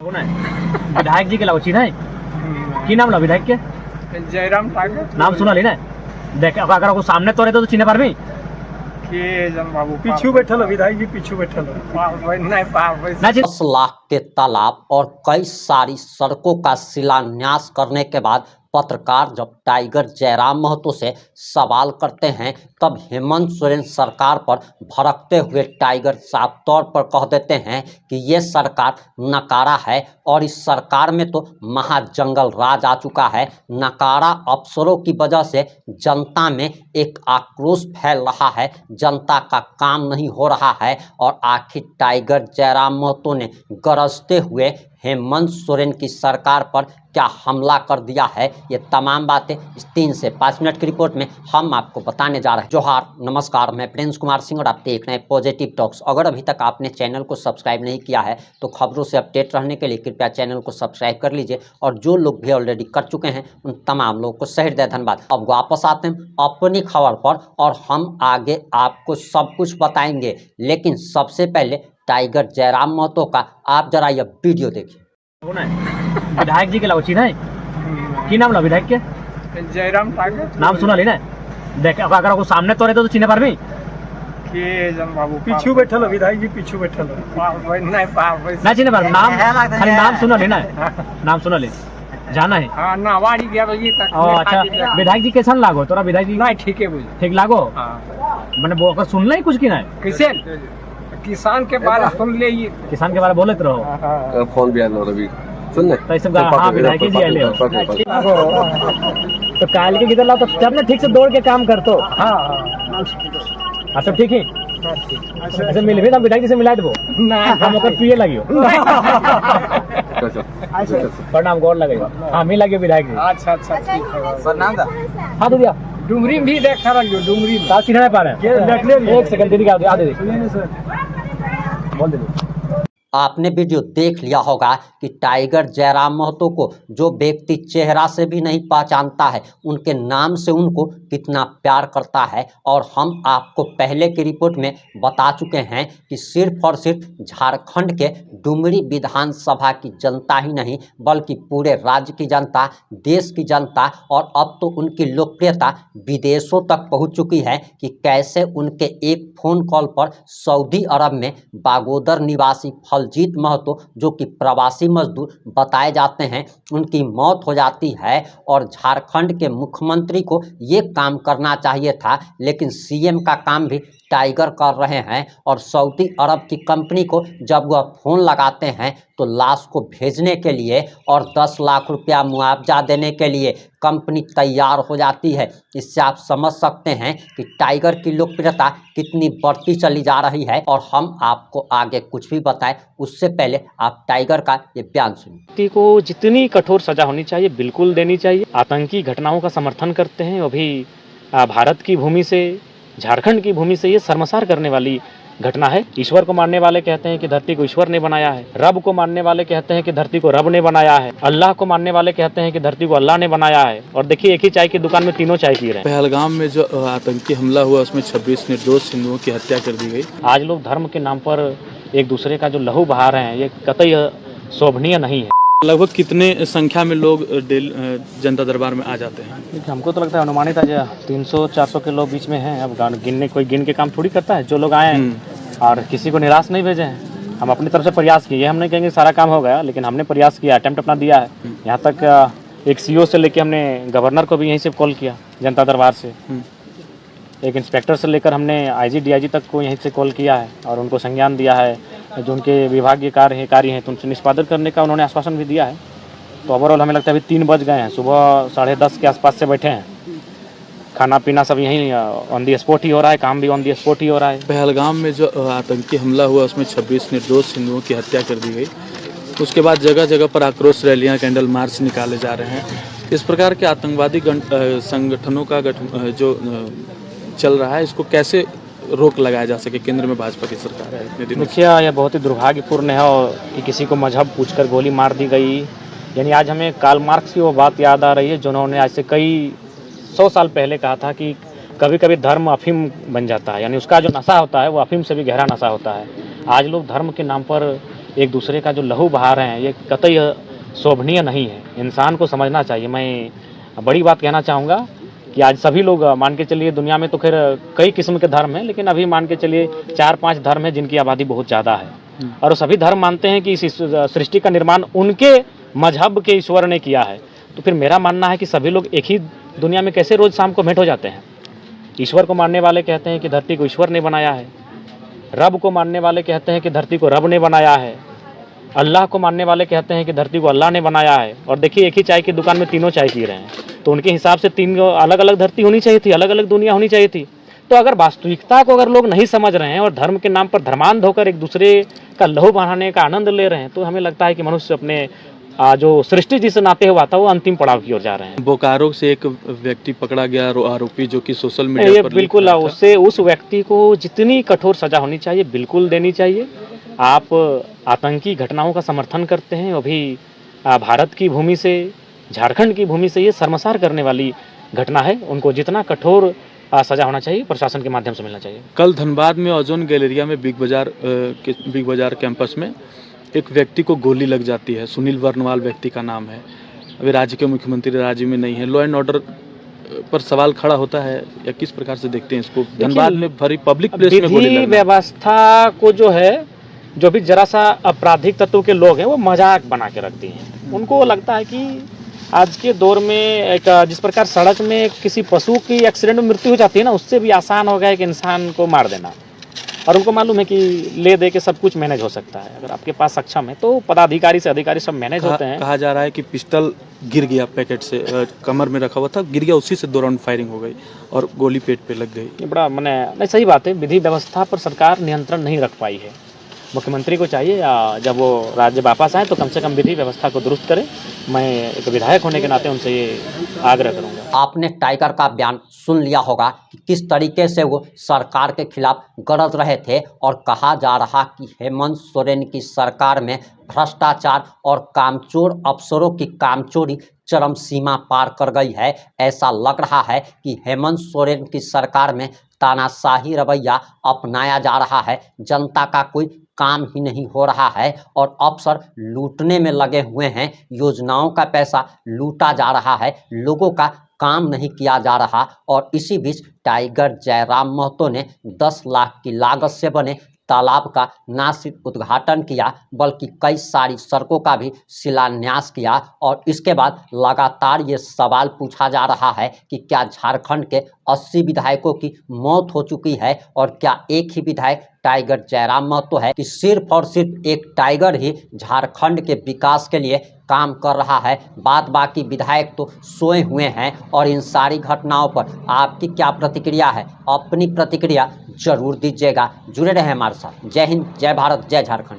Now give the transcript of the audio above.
कौन है विधायक जी के लाओ चिन्ह है की नाम ला विधायक के जयराम ठाकुर नाम सुना ली ना देख अगर को सामने तोरे तो चिन्ह पारबी के जन बाबू पीछू बैठल विधायक जी पीछू बैठल नहीं पावे ना 10 लाख के तालाब और कई सारी सड़कों का शिलान्यास करने के बाद पत्रकार जब टाइगर जयराम महतो से सवाल करते हैं तब हेमंत सोरेन सरकार पर भड़कते हुए टाइगर साफ तौर पर कह देते हैं कि ये सरकार नकारा है और इस सरकार में तो महाजंगल राज आ चुका है। नकारा अफसरों की वजह से जनता में एक आक्रोश फैल रहा है, जनता का काम नहीं हो रहा है और आखिर टाइगर जयराम महतो ने गरजते हुए हेमंत सोरेन की सरकार पर क्या हमला कर दिया है। ये तमाम बातें इस 3 से 5 मिनट की रिपोर्ट में हम आपको बताने जा रहे हैं। जोहार, नमस्कार, मैं प्रिंस कुमार सिंह और आप देख रहे हैं पॉजिटिव टॉक्स। अगर अभी तक आपने चैनल को सब्सक्राइब नहीं किया है तो खबरों से अपडेट रहने के लिए कृपया चैनल को सब्सक्राइब कर लीजिए और जो लोग भी ऑलरेडी कर चुके हैं उन तमाम लोगों को सही धन्यवाद। अब वापस आते हैं अपनी खबर पर और हम आगे आपको सब कुछ बताएंगे, लेकिन सबसे पहले टाइगर जयराम महतो का आप जरा यह वीडियो देखिए। कौन है विधायक जी के लाओ चिन्ह है की नाम ला विधायक के जयराम ठाकुर नाम सुना ली ना देख अगर को सामने तोरे तो चिन्ह पारबी के जन बाबू पीछू बैठल विधायक जी पीछू बैठल नहीं पावे ना चिन्ह पार नाम खाली नाम सुना ली ना नाम सुना ली जाना है। हां नावाड़ी गया तो ये तक अच्छा विधायक जी कैसन लागो तोरा विधायक जी नहीं ठीक है बुझ ठीक लागो हां मैंने वो सुनना ही कुछ की ना किसे किसान के बारे सुन ले ये किसान के बारे में बोलते रहो फोन भी आलो रवि सुन ले तो ये सब हाँ विधायक जी आले हो तो काल के किधर लाओ तो जब ना ठीक से दौड़ के काम कर तो हां अच्छा ठीक है अच्छा मिल भी ना विधायक जी से मिला दो ना हम ओकर पिए लगियो प्रणाम गौर लगेगा हाँ मिल लगे विधायक जी। अच्छा अच्छा ठीक है प्रणाम दा हाँ दिया डुमरी भी देख रहा डुमरी तार चिन्ह नहीं पा रहे एक सेकंड दीदी का दे बोल दे। आपने वीडियो देख लिया होगा कि टाइगर जयराम महतो को जो व्यक्ति चेहरा से भी नहीं पहचानता है उनके नाम से उनको कितना प्यार करता है। और हम आपको पहले की रिपोर्ट में बता चुके हैं कि सिर्फ और सिर्फ झारखंड के डुमरी विधानसभा की जनता ही नहीं बल्कि पूरे राज्य की जनता, देश की जनता और अब तो उनकी लोकप्रियता विदेशों तक पहुंच चुकी है कि कैसे उनके एक फ़ोन कॉल पर सऊदी अरब में बागोदर निवासी फलजीत महतो जो कि प्रवासी मजदूर बताए जाते हैं उनकी मौत हो जाती है। और झारखंड के मुख्यमंत्री को ये काम करना चाहिए था, लेकिन सीएम का काम भी टाइगर कर रहे हैं। और सऊदी अरब की कंपनी को जब वह फ़ोन लगाते हैं तो लाश को भेजने के लिए और 10 लाख रुपया मुआवजा देने के लिए कंपनी तैयार हो जाती है। इससे आप समझ सकते हैं कि टाइगर की लोकप्रियता कितनी बढ़ती चली जा रही है। और हम आपको आगे कुछ भी बताएं उससे पहले आप टाइगर का ये बयान सुनिए। को जितनी कठोर सजा होनी चाहिए बिल्कुल देनी चाहिए। आतंकी घटनाओं का समर्थन करते हैं, वो भी भारत की भूमि से, झारखंड की भूमि से। ये शर्मसार करने वाली घटना है। ईश्वर को मानने वाले कहते हैं कि धरती को ईश्वर ने बनाया है, रब को मानने वाले कहते हैं कि धरती को रब ने बनाया है, अल्लाह को मानने वाले कहते हैं कि धरती को अल्लाह ने बनाया है। और देखिए एक ही चाय की दुकान में तीनों चाय पी रहे हैं। पहलगाम में जो आतंकी हमला हुआ उसमें 26 निर्दोष हिंदुओं की हत्या कर दी गई। आज लोग धर्म के नाम पर एक दूसरे का जो लहू बहा रहे हैं ये कतई शोभनीय नहीं है। लगभग कितने संख्या में लोग जनता दरबार में आ जाते हैं? हमको तो लगता है अनुमानित आज 300-400 के लोग बीच में हैं। अब कोई गिन के काम थोड़ी करता है। जो लोग आए हैं और किसी को निराश नहीं भेजे हैं। हम अपनी तरफ से प्रयास किए, हम नहीं कहेंगे सारा काम हो गया, लेकिन हमने प्रयास किया, अटेम्प्ट अपना दिया है। यहाँ तक एक सीओ से लेकर हमने गवर्नर को भी यहीं से कॉल किया जनता दरबार से, एक इंस्पेक्टर से लेकर हमने आईजी डीआईजी तक को यहीं से कॉल किया है और उनको संज्ञान दिया है। जो उनके विभागीय कार्य हैं तो उनसे निष्पादन करने का उन्होंने आश्वासन भी दिया है। तो ओवरऑल हमें लगता है अभी 3 बज गए हैं, सुबह 10:30 के आसपास से बैठे हैं। खाना पीना सब यहीं ऑन दी स्पॉट ही हो रहा है, काम भी ऑन दी स्पॉट ही हो रहा है। पहलगाम में जो आतंकी हमला हुआ उसमें 26 निर्दोष हिंदुओं की हत्या कर दी गई। उसके बाद जगह जगह पर आक्रोश रैलियाँ, कैंडल मार्च निकाले जा रहे हैं। इस प्रकार के आतंकवादी संगठनों का जो चल रहा है इसको कैसे रोक लगाया जा सके? केंद्र में भाजपा की सरकार है इतने दिनों। देखिए यह बहुत ही दुर्भाग्यपूर्ण है और कि किसी को मजहब पूछकर गोली मार दी गई। यानी आज हमें कार्ल मार्क्स की वो बात याद आ रही है जिन्होंने आज से कई 100 साल पहले कहा था कि कभी कभी धर्म अफीम बन जाता है, यानी उसका जो नशा होता है वो अफीम से भी गहरा नशा होता है। आज लोग धर्म के नाम पर एक दूसरे का जो लहू बहा रहे हैं, ये कतई शोभनीय नहीं है। इंसान को समझना चाहिए। मैं बड़ी बात कहना चाहूँगा कि आज सभी लोग मान के चलिए, दुनिया में तो खैर कई किस्म के धर्म हैं, लेकिन अभी मान के चलिए 4-5 धर्म हैं जिनकी आबादी बहुत ज़्यादा है, और वो सभी धर्म मानते हैं कि इस सृष्टि का निर्माण उनके मजहब के ईश्वर ने किया है। तो फिर मेरा मानना है कि सभी लोग एक ही दुनिया में कैसे रोज़ शाम को भेंट हो जाते हैं। ईश्वर को मानने वाले कहते हैं कि धरती को ईश्वर ने बनाया है, रब को मानने वाले कहते हैं कि धरती को रब ने बनाया है, अल्लाह को मानने वाले कहते हैं कि धरती को अल्लाह ने बनाया है। और देखिए, एक ही चाय की दुकान में तीनों चाय पी रहे हैं, तो उनके हिसाब से 3 अलग अलग धरती होनी चाहिए थी, अलग अलग दुनिया होनी चाहिए थी। तो अगर वास्तविकता को अगर लोग नहीं समझ रहे हैं और धर्म के नाम पर धर्मांध होकर एक दूसरे का लहू बहाने का आनंद ले रहे हैं, तो हमें लगता है कि मनुष्य अपने जो सृष्टि जिस नाते हुआ था वो अंतिम पड़ाव की ओर जा रहे हैं। बोकारो से एक व्यक्ति पकड़ा गया आरोपी, जो कि सोशल मीडिया ये पर बिल्कुल उससे उस व्यक्ति को जितनी कठोर सजा होनी चाहिए बिल्कुल देनी चाहिए। आप आतंकी घटनाओं का समर्थन करते हैं, अभी भारत की भूमि से, झारखंड की भूमि से ये शर्मसार करने वाली घटना है। उनको जितना कठोर सजा होना चाहिए प्रशासन के माध्यम से मिलना चाहिए। कल धनबाद में ओजोन गैलेरिया में बिग बाजार कैंपस में एक व्यक्ति को गोली लग जाती है। सुनील वर्णवाल व्यक्ति का नाम है। अभी राज्य के मुख्यमंत्री राज्य में नहीं है। लॉ एंड ऑर्डर पर सवाल खड़ा होता है, या किस प्रकार से देखते हैं इसको? धनबाद में भरी पब्लिक प्लेस में गोली लगना। व्यवस्था को जो भी जरा सा आपराधिक तत्व के लोग हैं वो मजाक बना के रख दिए हैं। उनको लगता है कि आज के दौर में एक जिस प्रकार सड़क में किसी पशु की एक्सीडेंट में मृत्यु हो जाती है ना, उससे भी आसान हो गया है कि इंसान को मार देना। और उनको मालूम है कि ले दे के सब कुछ मैनेज हो सकता है। अगर आपके पास सक्षम है तो पदाधिकारी से अधिकारी सब मैनेज होते हैं। कहा जा रहा है कि पिस्टल गिर गया पैकेट से, कमर में रखा हुआ था, गिर गया, उसी से 2 राउंड फायरिंग हो गई और गोली पेट पे लग गई। ये बड़ा नहीं, सही बात है। विधि व्यवस्था पर सरकार नियंत्रण नहीं रख पाई है। मुख्यमंत्री को चाहिए जब वो राज्य वापस आए तो कम से कम विधि व्यवस्था को दुरुस्त करें। मैं एक विधायक होने के नाते उनसे ये आग्रह करूंगा। आपने टाइगर का बयान सुन लिया होगा कि किस तरीके से वो सरकार के खिलाफ गरज रहे थे, और कहा जा रहा कि हेमंत सोरेन की सरकार में भ्रष्टाचार और कामचोर अफसरों की कामचोरी चरम सीमा पार कर गई है। ऐसा लग रहा है कि हेमंत सोरेन की सरकार में तानाशाही रवैया अपनाया जा रहा है। जनता का कोई काम ही नहीं हो रहा है और अफसर लूटने में लगे हुए हैं। योजनाओं का पैसा लूटा जा रहा है, लोगों का काम नहीं किया जा रहा। और इसी बीच टाइगर जयराम महतो ने 10 लाख की लागत से बने तालाब का न सिर्फ उद्घाटन किया बल्कि कई सारी सड़कों का भी शिलान्यास किया। और इसके बाद लगातार ये सवाल पूछा जा रहा है कि क्या झारखंड के 80 विधायकों की मौत हो चुकी है, और क्या एक ही विधायक टाइगर जयराम महतो है कि सिर्फ और सिर्फ एक टाइगर ही झारखंड के विकास के लिए काम कर रहा है, बाद बाकी विधायक तो सोए हुए हैं। और इन सारी घटनाओं पर आपकी क्या प्रतिक्रिया है? अपनी प्रतिक्रिया जरूर दीजिएगा। जुड़े रहें हमारे साथ। जय हिंद, जय भारत, जय झारखंड।